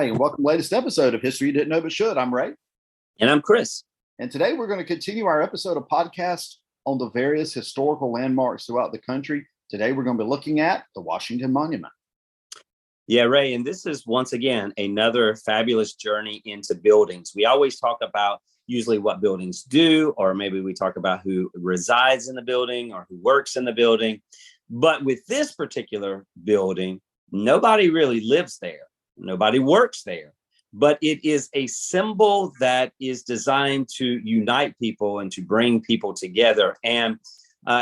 Hi, and welcome to the latest episode of History You Didn't Know But Should. I'm Ray. And I'm Chris. And today we're going to continue our episode of podcast on the various historical landmarks throughout the country. Today we're going to be looking at the Washington Monument. Yeah, Ray, and this is once again another fabulous journey into buildings. We always talk about usually what buildings do, or maybe we talk about who resides in the building or who works in the building. But with this particular building, nobody really lives there. Nobody works there. But it is a symbol that is designed to unite people and to bring people together. And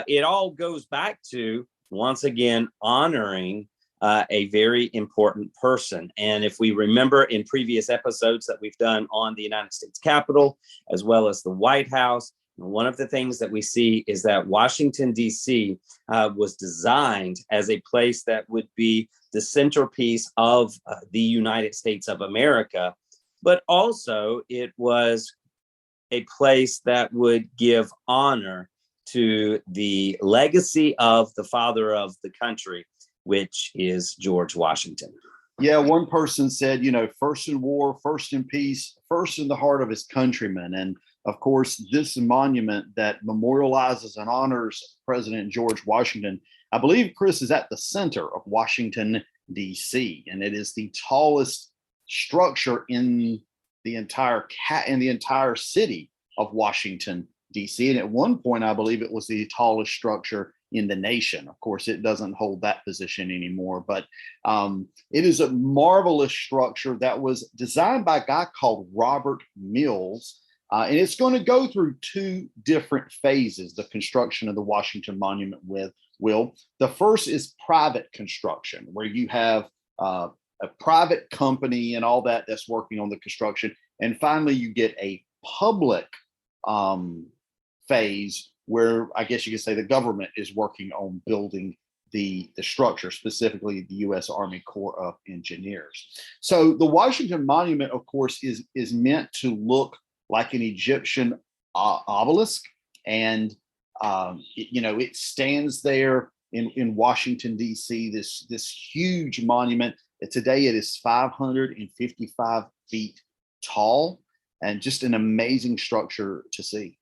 it all goes back to, once again, honoring a very important person. And if we remember in previous episodes that we've done on the United States Capitol, as well as the White House, one of the things that we see is that Washington, D.C. Was designed as a place that would be the centerpiece of the United States of America, but also it was a place that would give honor to the legacy of the father of the country, which is George Washington. Yeah, one person said, first in war, first in peace, first in the heart of his countrymen. And of course, this monument that memorializes and honors President George Washington, I believe, Chris, is at the center of Washington, D.C., and it is the tallest structure in the entire city of Washington, D.C. And at one point, I believe it was the tallest structure in the nation. Of course, it doesn't hold that position anymore, but it is a marvelous structure that was designed by a guy called Robert Mills. And it's going to go through two different phases, the construction of the Washington Monument will. The first is private construction, where you have a private company and all that's working on the construction. And finally, you get a public phase where I guess you could say the government is working on building the structure, specifically the U.S. Army Corps of Engineers. So the Washington Monument, of course, is meant to look like an Egyptian obelisk. And, it stands there in Washington, D.C., this huge monument. Today it is 555 feet tall and just an amazing structure to see.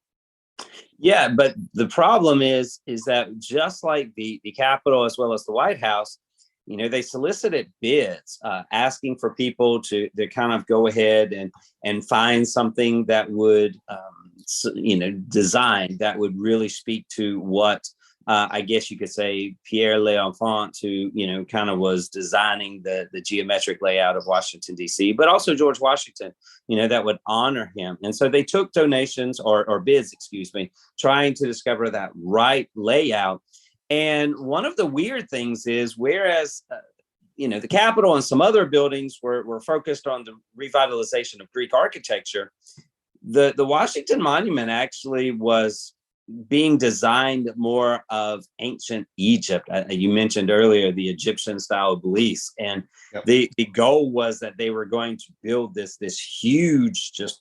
Yeah, but the problem is that just like the Capitol as well as the White House, they solicited bids asking for people to kind of go ahead and find something that would, design that would really speak to what I guess you could say Pierre L'Enfant, who, kind of was designing the geometric layout of Washington, D.C., but also George Washington, that would honor him. And so they took donations or bids, trying to discover that right layout. And one of the weird things is, whereas, the Capitol and some other buildings were focused on the revitalization of Greek architecture, the Washington Monument actually was being designed more of ancient Egypt. You mentioned earlier the Egyptian style obelisk, and yep. The goal was that they were going to build this huge just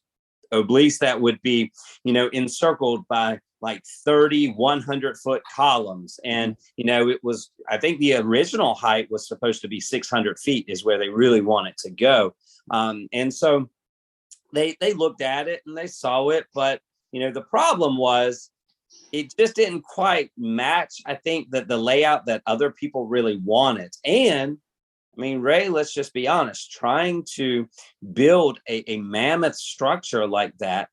obelisk that would be, encircled by like 30 100-foot columns. And, it was, I think the original height was supposed to be 600 feet is where they really wanted to go. And so they looked at it and they saw it, but, the problem was, it just didn't quite match, I think, that the layout that other people really wanted. And I mean, Ray, let's just be honest, trying to build a mammoth structure like that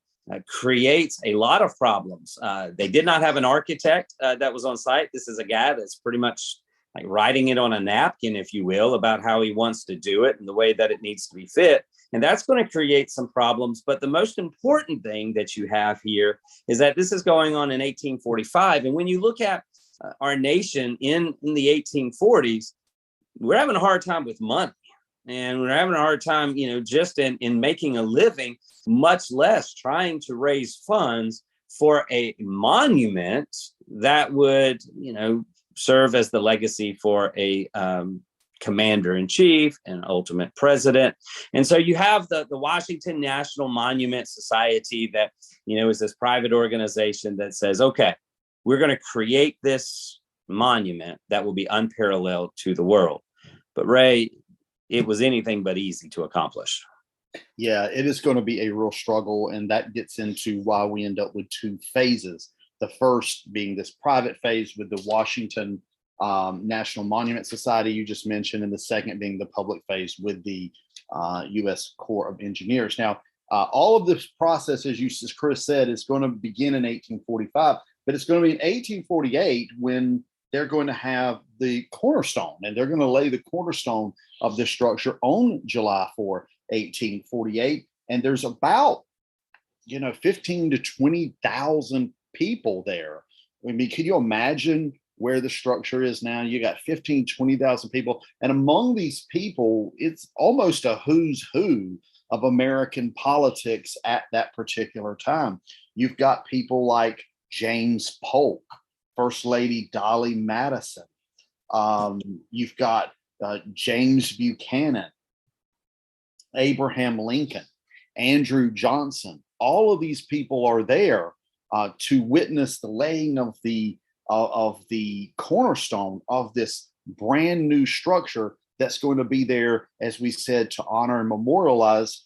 creates a lot of problems. They did not have an architect that was on site. This is a guy that's pretty much like writing it on a napkin, if you will, about how he wants to do it and the way that it needs to be fit. And that's going to create some problems. But the most important thing that you have here is that this is going on in 1845. And when you look at our nation in the 1840s, we're having a hard time with money. And we're having a hard time, just in making a living, much less trying to raise funds for a monument that would, serve as the legacy for a commander-in-chief and ultimate president. And so you have the Washington National Monument Society that, is this private organization that says, okay, we're going to create this monument that will be unparalleled to the world. But Ray, it was anything but easy to accomplish. Yeah, it is going to be a real struggle. And that gets into why we end up with two phases. The first being this private phase with the Washington National Monument Society you just mentioned, and the second being the public phase with the U.S. Corps of Engineers. Now, all of this process, as Chris said, is going to begin in 1845, but it's going to be in 1848 when they're going to have the cornerstone, and they're going to lay the cornerstone of this structure on July 4, 1848. And there's about, 15 to 20,000 people there. I mean, can you imagine where the structure is now? You got 15, 20,000 people. And among these people, it's almost a who's who of American politics at that particular time. You've got people like James Polk, First Lady Dolly Madison. You've got James Buchanan, Abraham Lincoln, Andrew Johnson. All of these people are there to witness the laying of the cornerstone of this brand new structure that's going to be there, as we said, to honor and memorialize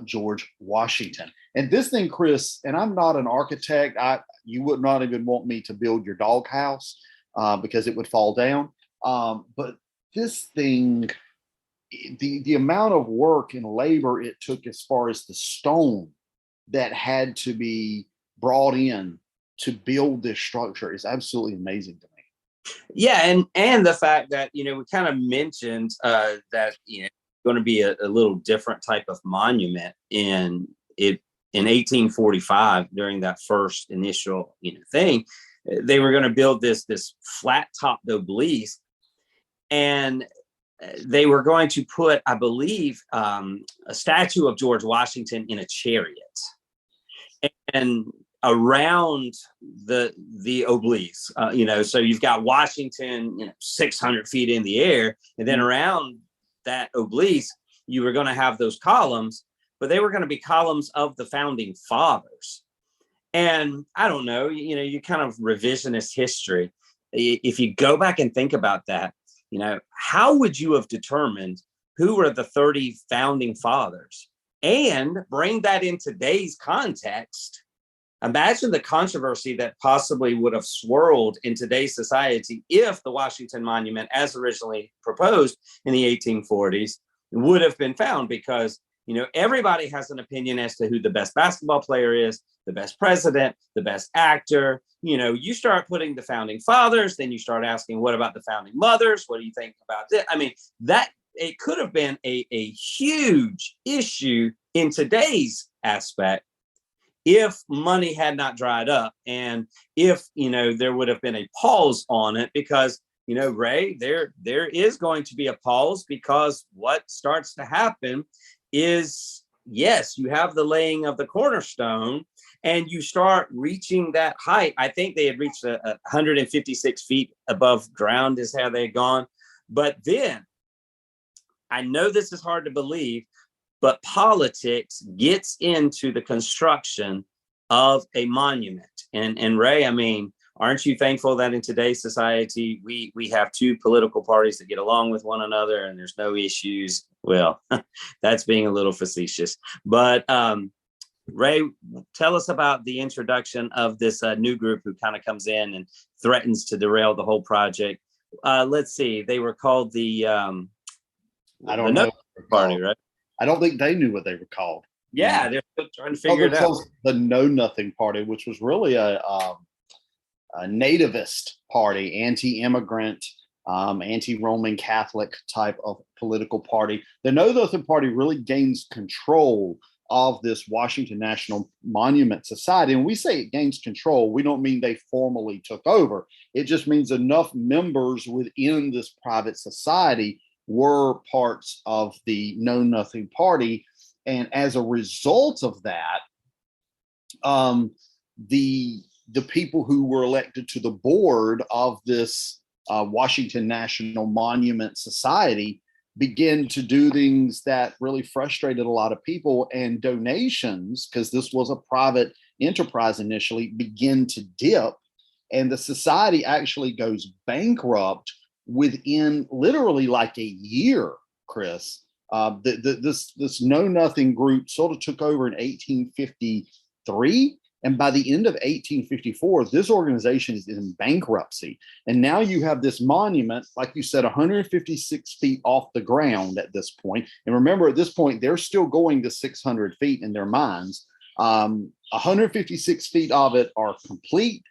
George Washington. And this thing, Chris, and I'm not an architect. You would not even want me to build your doghouse because it would fall down. But this thing, the amount of work and labor it took as far as the stone that had to be brought in to build this structure is absolutely amazing to me. Yeah, and the fact that we kind of mentioned that going to be a little different type of monument in 1845 during that first initial thing. They were going to build this flat topped obelisk, and they were going to put, I believe, a statue of George Washington in a chariot, and around the obelisk, so you've got Washington, 600 feet in the air, and then around that obelisk, you were going to have those columns, but they were going to be columns of the founding fathers. And I don't know, you kind of revisionist history. If you go back and think about that, how would you have determined who were the 30 founding fathers and bring that in today's context? Imagine the controversy that possibly would have swirled in today's society if the Washington Monument, as originally proposed in the 1840s, would have been found, because, everybody has an opinion as to who the best basketball player is, the best president, the best actor. You start putting the founding fathers, then you start asking, what about the founding mothers? What do you think about this? I mean, that it could have been a huge issue in today's aspect if money had not dried up, and if there would have been a pause on it, because Ray, there is going to be a pause, because what starts to happen is, yes, you have the laying of the cornerstone, and you start reaching that height. I think they had reached 156 feet above ground is how they had gone. But then, I know this is hard to believe, but politics gets into the construction of a monument. And Ray, I mean, aren't you thankful that in today's society, we have two political parties that get along with one another and there's no issues? Well, that's being a little facetious. But Ray, tell us about the introduction of this new group who kind of comes in and threatens to derail the whole project. Let's see, they were called the I don't know party, right? I don't think they knew what they were called. Yeah, they're still trying to figure it out. The Know Nothing Party, which was really a nativist party, anti-immigrant, anti-Roman Catholic type of political party. The Know Nothing Party really gains control of this Washington National Monument Society. And we say it gains control, we don't mean they formally took over. It just means enough members within this private society were parts of the Know Nothing Party. And as a result of that, the people who were elected to the board of this Washington National Monument Society began to do things that really frustrated a lot of people, and donations, because this was a private enterprise initially, begin to dip, and the society actually goes bankrupt within literally like a year, Chris. This Know Nothing group sort of took over in 1853. And by the end of 1854, this organization is in bankruptcy. And now you have this monument, like you said, 156 feet off the ground at this point. And remember, at this point, they're still going to 600 feet in their minds. 156 feet of it are complete,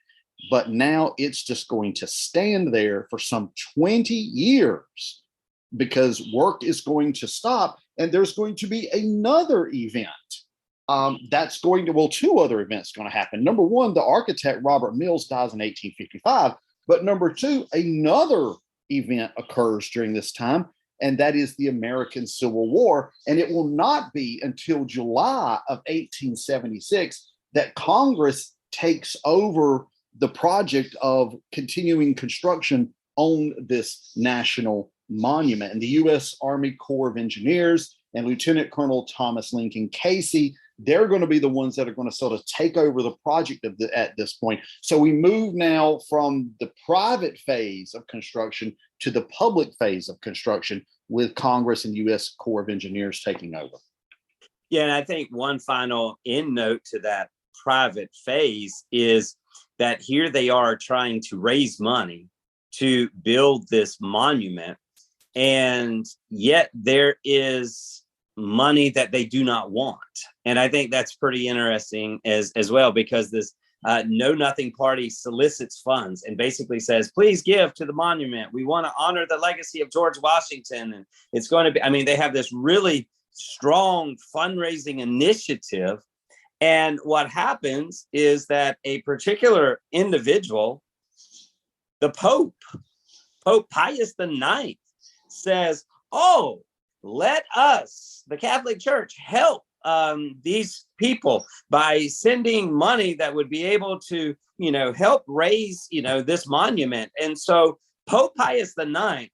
but now it's just going to stand there for some 20 years because work is going to stop and there's going to be another event. That's going to, well, two other events going to happen. Number one, the architect Robert Mills dies in 1855. But number two, another event occurs during this time, and that is the American Civil War. And it will not be until July of 1876 that Congress takes over the project of continuing construction on this national monument. And the U.S. Army Corps of Engineers and Lieutenant Colonel Thomas Lincoln Casey, they're going to be the ones that are going to sort of take over the project at this point. So we move now from the private phase of construction to the public phase of construction with Congress and U.S. Corps of Engineers taking over. Yeah, and I think one final end note to that private phase is that here they are trying to raise money to build this monument, and yet there is money that they do not want. And I think that's pretty interesting as well, because this Know Nothing party solicits funds and basically says, please give to the monument. We want to honor the legacy of George Washington. And it's going to be, I mean, they have this really strong fundraising initiative. And what happens is that a particular individual, the Pope Pius IX, says, oh, let us, the Catholic Church, help these people by sending money that would be able to, help raise, this monument. And so Pope Pius IX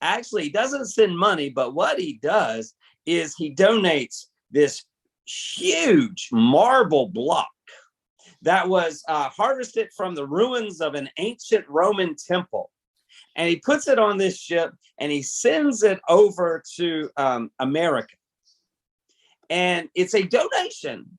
actually doesn't send money, but what he does is he donates this huge marble block that was harvested from the ruins of an ancient Roman temple. And he puts it on this ship and he sends it over to America. And it's a donation.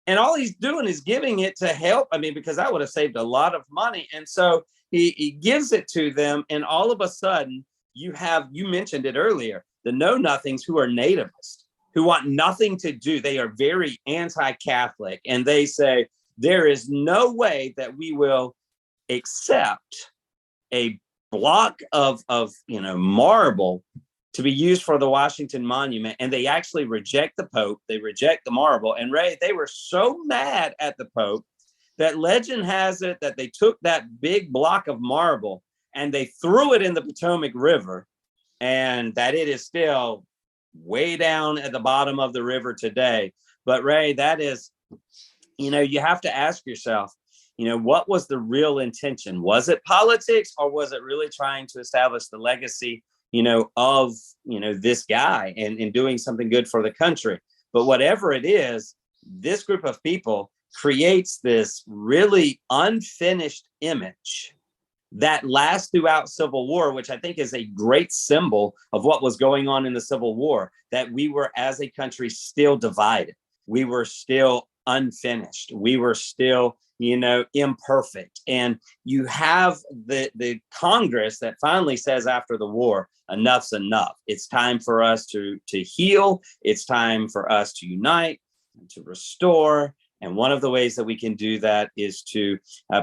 And all he's doing is giving it to help. I mean, because that would have saved a lot of money. And so he gives it to them. And all of a sudden, you mentioned it earlier, the Know Nothings who are nativists, who want nothing to do. They are very anti-Catholic. And they say, there is no way that we will accept a block of marble to be used for the Washington Monument. And they actually reject the Pope. They reject the marble. And Ray, they were so mad at the Pope that legend has it that they took that big block of marble and they threw it in the Potomac River, and that it is still way down at the bottom of the river today. But Ray, that is, you have to ask yourself, what was the real intention? Was it politics, or was it really trying to establish the legacy, of, this guy and doing something good for the country? But whatever it is, this group of people creates this really unfinished image that lasts throughout Civil War, which I think is a great symbol of what was going on in the Civil War, that we were as a country still divided. We were still unfinished. We were still imperfect. And you have the Congress that finally says after the war, enough's enough. It's time for us to heal. It's time for us to unite and to restore. And one of the ways that we can do that is to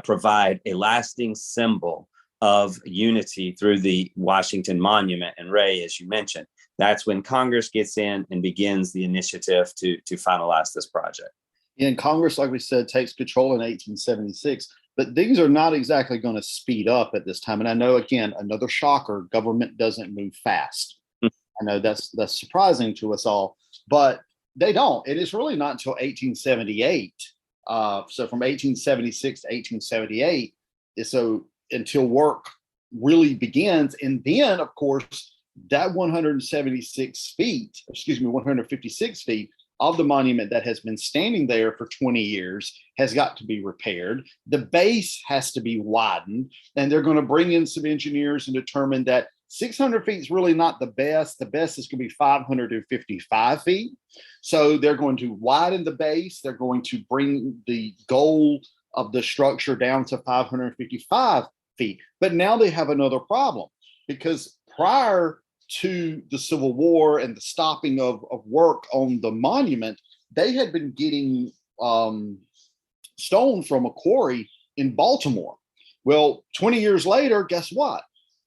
provide a lasting symbol of unity through the Washington Monument. And Ray, as you mentioned, that's when Congress gets in and begins the initiative to finalize this project. And Congress, like we said, takes control in 1876, but things are not exactly going to speed up at this time. And I know, again, another shocker, government doesn't move fast. I know that's surprising to us all, but they don't. And it's really not until 1878. So from 1876 to 1878, so until work really begins. And then, of course, that 156 feet of the monument that has been standing there for 20 years has got to be repaired. The base has to be widened, and they're going to bring in some engineers and determine that 600 feet is really not the best. The best is going to be 555 feet. So they're going to widen the base. They're going to bring the goal of the structure down to 555 feet. But now they have another problem, because prior to the Civil War and the stopping of work on the monument, they had been getting stone from a quarry in Baltimore. Well, 20 years later, guess what?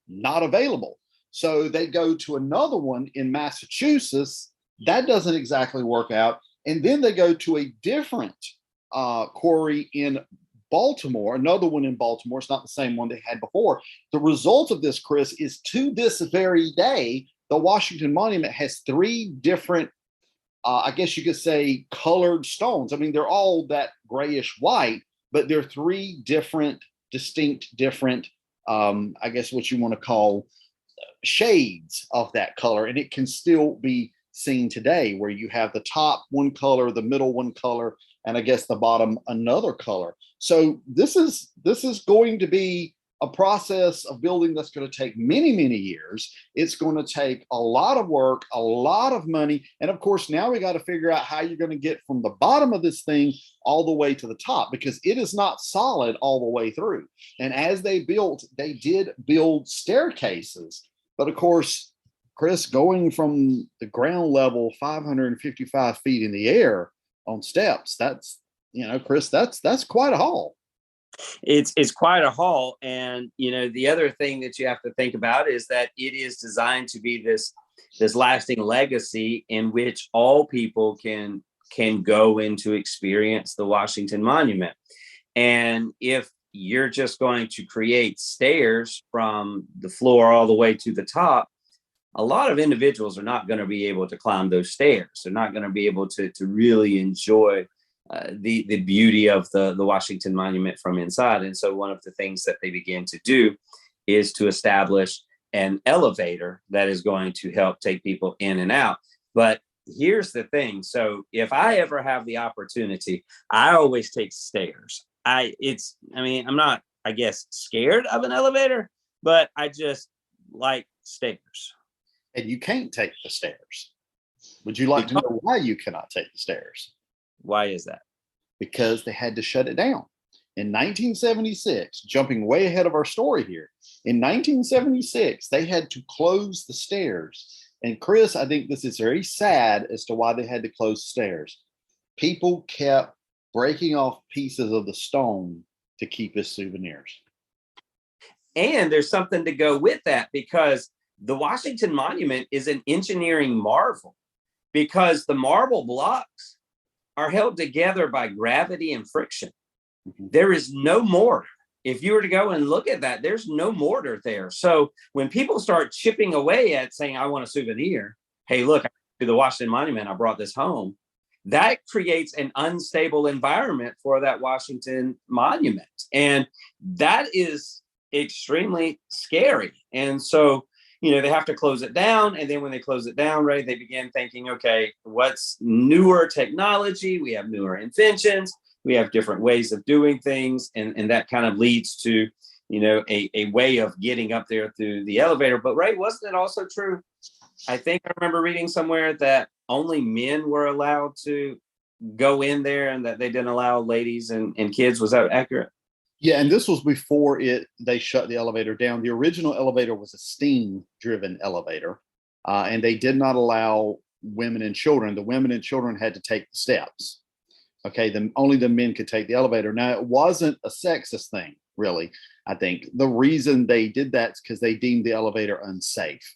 Not available. So they go to another one in Massachusetts. That doesn't exactly work out. And then they go to a different quarry in Baltimore, another one in Baltimore. It's not the same one they had before. The result of this, Chris, is to this very day, the Washington Monument has three different, I guess you could say, colored stones. I mean, they're all that grayish white, but they're three different, distinct, different, I guess what you want to call shades of that color. And it can still be seen today, where you have the top one color, the middle one color, and I guess the bottom another color. So this is going to be a process of building that's going to take many, many years. It's going to take a lot of work, a lot of money. And of course, now we got to figure out how you're going to get from the bottom of this thing all the way to the top, because it is not solid all the way through. And as they built, they did build staircases. But of course, Chris, going from the ground level 555 feet in the air on steps, that's, Chris, that's quite a haul. It's quite a haul. And the other thing that you have to think about is that it is designed to be this lasting legacy in which all people can go into experience the Washington Monument. And if you're just going to create stairs from the floor all the way to the top, a lot of individuals are not going to be able to climb those stairs. They're not going to be able to really enjoy the beauty of the Washington Monument from inside. And so one of the things that they began to do is to establish an elevator that is going to help take people in and out. But here's the thing. So if I ever have the opportunity, I always take stairs. I'm not, I guess, scared of an elevator, but I just like stairs. And you can't take the stairs. Would you like to know why you cannot take the stairs? Why is that? Because they had to shut it down. In 1976, jumping way ahead of our story here, in 1976, they had to close the stairs. And Chris, I think this is very sad as to why they had to close the stairs. People kept breaking off pieces of the stone to keep as souvenirs. And there's something to go with that, because the Washington Monument is an engineering marvel, because the marble blocks are held together by gravity and friction. Mm-hmm. There is no mortar. If you were to go and look at that, there's no mortar there. So when people start chipping away at saying, I want a souvenir, hey, look, to the Washington Monument, I brought this home. That creates an unstable environment for that Washington Monument. And that is extremely scary. And so, they have to close it down. And then when they close it down, right, they begin thinking, okay, what's newer technology? We have newer inventions. We have different ways of doing things. And that kind of leads to, a way of getting up there through the elevator. But, right, wasn't it also true? I think I remember reading somewhere that only men were allowed to go in there and that they didn't allow ladies and kids. Was that accurate? Yeah, and this was before they shut the elevator down. The original elevator was a steam-driven elevator, and they did not allow women and children. The women and children had to take the steps. Okay, only the men could take the elevator. Now, it wasn't a sexist thing, really. I think the reason they did that is because they deemed the elevator unsafe.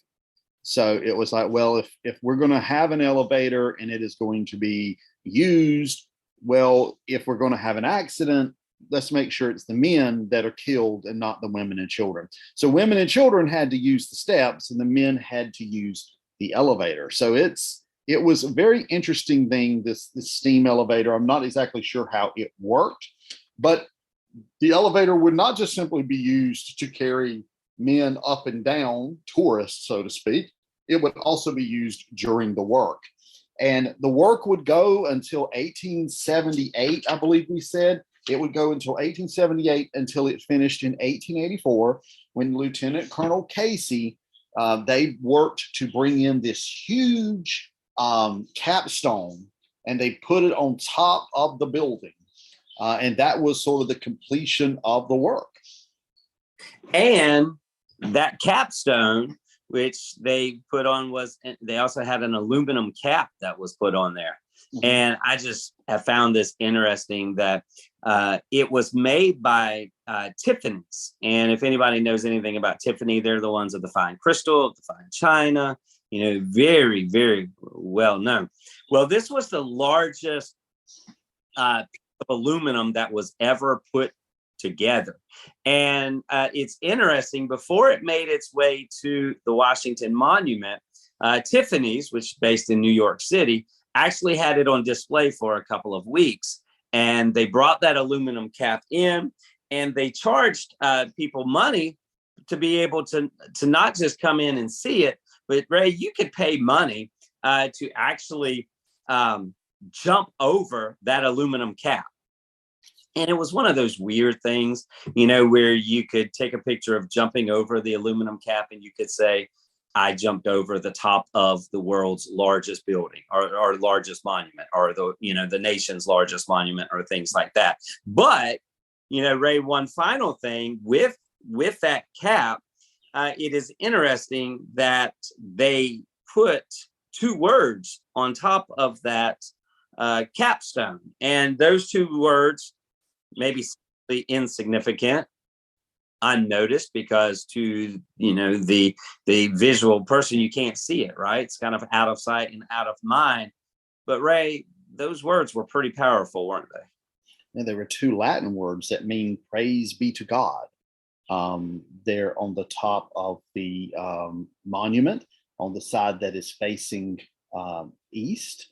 So it was like, well, if we're going to have an elevator and it is going to be used, well, if we're going to have an accident, let's make sure it's the men that are killed and not the women and children. So women and children had to use the steps and the men had to use the elevator. So it was a very interesting thing, this steam elevator. I'm not exactly sure how it worked, but the elevator would not just simply be used to carry men up and down, tourists, so to speak. It would also be used during the work. And the work would go until 1878, I believe we said. It would go until 1878 until it finished in 1884 when Lieutenant Colonel Casey they worked to bring in this huge capstone, and they put it on top of the building. And that was sort of the completion of the work. And that capstone, which they put on, they also had an aluminum cap that was put on there. Mm-hmm. And I just have found this interesting that it was made by Tiffany's. And if anybody knows anything about Tiffany, they're the ones of the fine crystal, the fine china, very, very well known. Well, this was the largest piece of aluminum that was ever put together. And it's interesting, before it made its way to the Washington Monument, Tiffany's, which is based in New York City, actually had it on display for a couple of weeks. And they brought that aluminum cap in, and they charged people money to be able to not just come in and see it, but Ray, you could pay money to actually jump over that aluminum cap. And it was one of those weird things, where you could take a picture of jumping over the aluminum cap and you could say, I jumped over the top of the world's largest building or largest monument, or the nation's largest monument, or things like that. But, Ray, one final thing with that cap, it is interesting that they put two words on top of that capstone. And those two words, maybe insignificant, unnoticed, because to the visual person, you can't see it, right? It's kind of out of sight and out of mind. But Ray, those words were pretty powerful, weren't they? And there were two Latin words that mean praise be to God. They're on the top of the monument, on the side that is facing east,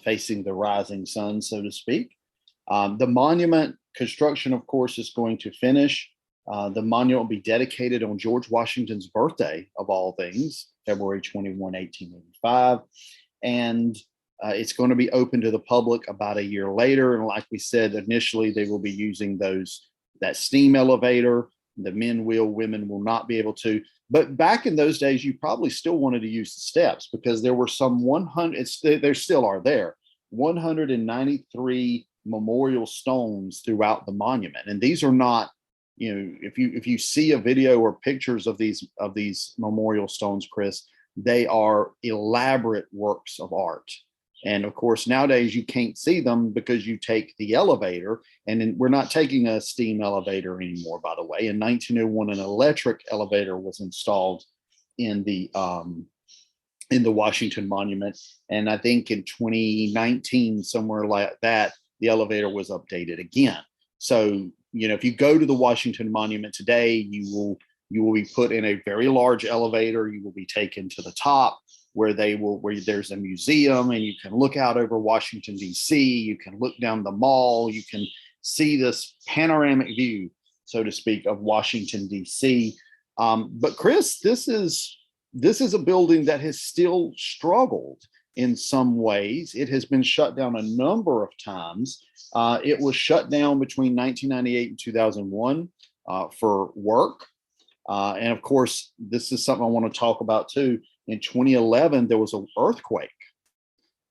facing the rising sun, so to speak. The monument construction, of course, is going to finish. The monument will be dedicated on George Washington's birthday, of all things, February 21, 1885. And it's going to be open to the public about a year later. And like we said, initially, they will be using that steam elevator. The men will, women will not be able to. But back in those days, you probably still wanted to use the steps, because there were some 100, there still are there, 193 memorial stones throughout the monument. And these are not, if you see a video or pictures of these memorial stones, Chris, they are elaborate works of art. And of course, nowadays you can't see them because you take the elevator, and we're not taking a steam elevator anymore, by the way. In 1901, an electric elevator was installed in the Washington Monument. And I think in 2019, somewhere like that, the elevator was updated again. So, if you go to the Washington Monument today, you will be put in a very large elevator. You will be taken to the top, where there's a museum, and you can look out over Washington, D.C. You can look down the mall. You can see this panoramic view, so to speak, of Washington, D.C. But Chris, this is a building that has still struggled in some ways. It has been shut down a number of times. It was shut down between 1998 and 2001 for work. And of course, this is something I want to talk about too. In 2011, there was an earthquake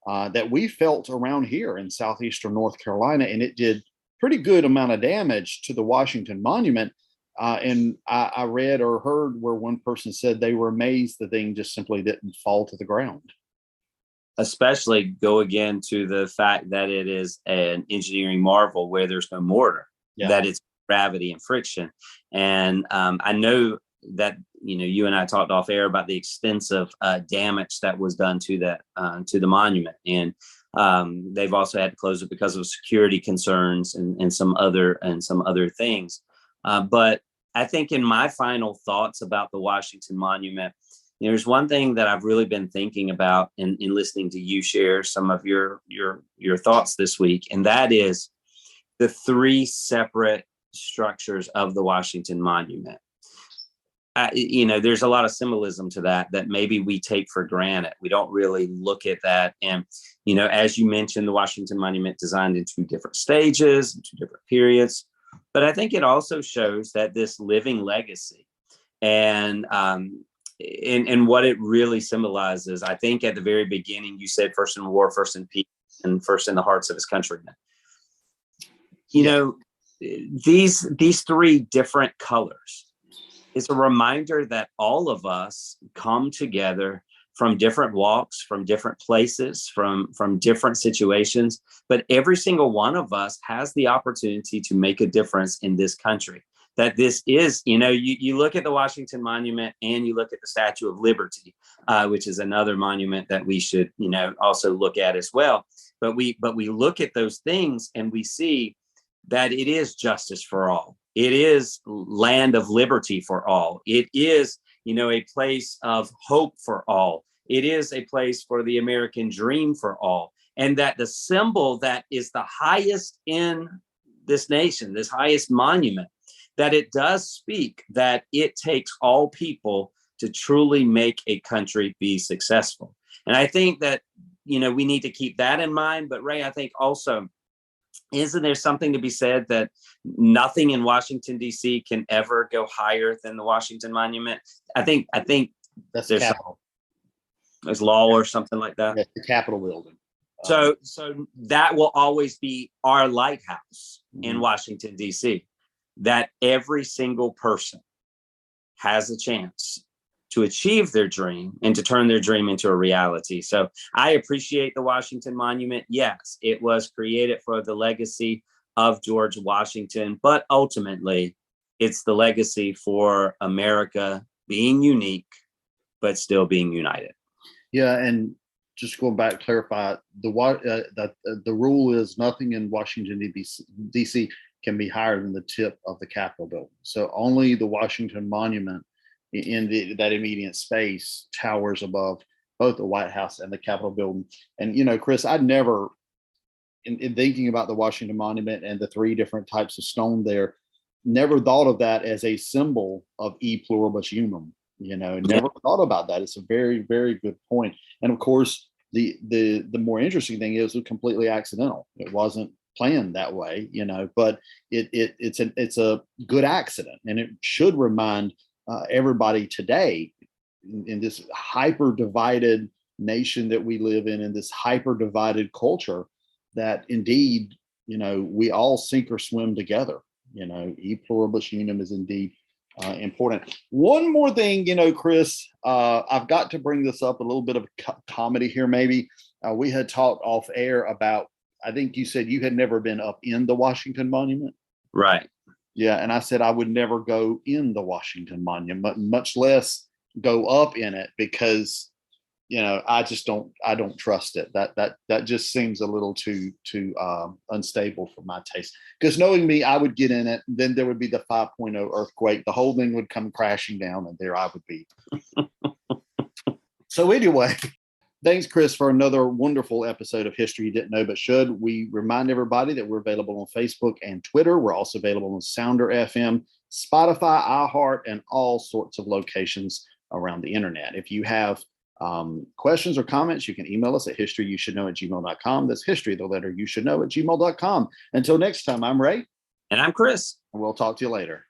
that we felt around here in southeastern North Carolina, and it did pretty good amount of damage to the Washington Monument. And I read or heard where one person said they were amazed the thing just simply didn't fall to the ground. Especially go again to the fact that it is an engineering marvel where there's no mortar, that it's gravity and friction. And I know that, you and I talked off air about the extensive damage that was done to the monument. And they've also had to close it because of security concerns and some other things. But I think in my final thoughts about the Washington Monument, there's one thing that I've really been thinking about in listening to you share some of your thoughts this week, and that is the three separate structures of the Washington Monument. There's a lot of symbolism to that maybe we take for granted. We don't really look at that. And, as you mentioned, the Washington Monument designed in two different stages, two different periods. But I think it also shows that this living legacy and and what it really symbolizes. I think at the very beginning, you said first in war, first in peace, and first in the hearts of his countrymen. You know, these three different colors is a reminder that all of us come together from different walks, from different places, from different situations, but every single one of us has the opportunity to make a difference in this country. That this is, you look at the Washington Monument and you look at the Statue of Liberty, which is another monument that we should, also look at as well. But we look at those things and we see that it is justice for all. It is land of liberty for all. It is, a place of hope for all. It is a place for the American dream for all. And that the symbol that is the highest in this nation, this highest monument, that it does speak that it takes all people to truly make a country be successful. And I think that, we need to keep that in mind. But Ray, I think also, isn't there something to be said that nothing in Washington, D.C. can ever go higher than the Washington Monument? I think that's the Capitol. There's law or something like that. That's the Capitol building. So that will always be our lighthouse in Washington, D.C., that every single person has a chance to achieve their dream and to turn their dream into a reality. So I appreciate the Washington Monument. Yes, it was created for the legacy of George Washington, but ultimately it's the legacy for America being unique, but still being united. Yeah, and just going back to clarify, the rule is nothing in Washington, D.C. can be higher than the tip of the Capitol building. So only the Washington Monument in that immediate space towers above both the White House and the Capitol building. And, Chris, I'd never, in thinking about the Washington Monument and the three different types of stone there, never thought of that as a symbol of e pluribus unum. Never thought about that. It's a very, very good point. And of course, the more interesting thing is it's completely accidental. It wasn't planned that way, but it's a good accident, and it should remind everybody today in this hyper divided nation that we live in this hyper divided culture, that indeed, we all sink or swim together. E pluribus unum is indeed important. One more thing, Chris, I've got to bring this up, a little bit of comedy here. Maybe we had talked off air about, I think you said you had never been up in the Washington Monument. Right. Yeah. And I said I would never go in the Washington Monument, much less go up in it, because, I don't trust it. That just seems a little too unstable for my taste. Because knowing me, I would get in it, then there would be the 5.0 earthquake. The whole thing would come crashing down, and there I would be. So anyway, thanks, Chris, for another wonderful episode of History You Didn't Know But Should. We remind everybody that we're available on Facebook and Twitter. We're also available on Sounder FM, Spotify, iHeart, and all sorts of locations around the internet. If you have questions or comments, you can email us at historyyousshouldknow@gmail.com. That's history, the letter you should know, @gmail.com. Until next time, I'm Ray. And I'm Chris. And we'll talk to you later.